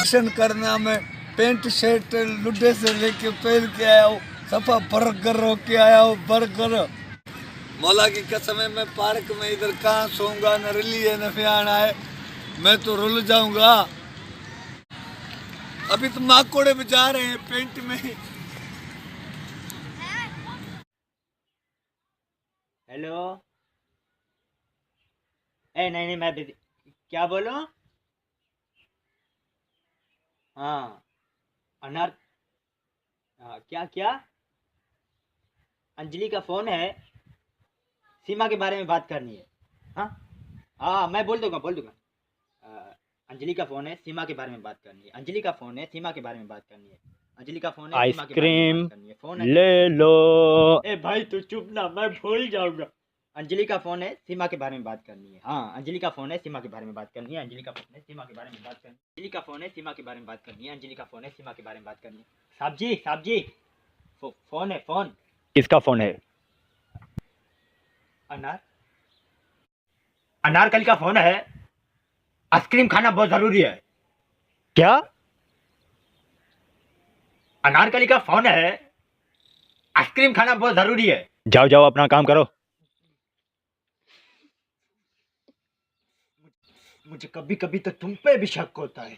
Function करना, मैं pant shirt लुड्डे से लेके पहन के आया हूँ, सफा बर्गर होके आया हूँ, बर्गर। मौला की कसम है, मैं पार्क में इधर कहाँ सोऊंगा, न रिली है न फ्यान है, मैं तो रुल जाऊंगा। अभी तो माकोड़े भी जा रहे हैं पेंट में। हेलो। ए नहीं नहीं, मैं busy- क्या बोलूं? हाँ। अनार। हाँ, क्या क्या? अंजलि का फोन है, सीमा के बारे में बात करनी है। हाँ हाँ, मैं बोल दूंगा। अंजलि का फोन है, सीमा के बारे में बात करनी है। अंजलि का फोन है, सीमा के बारे में बात करनी है। अंजलि का फोन है, सीमा के बारे में आइसक्रीम बात करनी है। फोन ले लो। ए भाई तू चुप ना, मैं भूल जाऊंगा। अंजलि का फोन है, सीमा के बारे में बात करनी है। हाँ, अंजलि का फोन है, सीमा के बारे में बात करनी है। अंजलि का फोन है, सीमा के बारे में बात करनी है। अंजलि का फोन है, सीमा के बारे में बात करनी है। अंजलि का फोन है, सीमा के बारे में बात करनी है। साहब जी, फोन है, फोन। किसका फोन है? अनार अनारकली का फोन है। आइसक्रीम खाना बहुत जरूरी है। क्या? अनारकली का फोन है, आइसक्रीम खाना बहुत जरूरी है। जाओ जाओ, अपना काम करो। मुझे कभी कभी तो तुम पे भी शक होता है।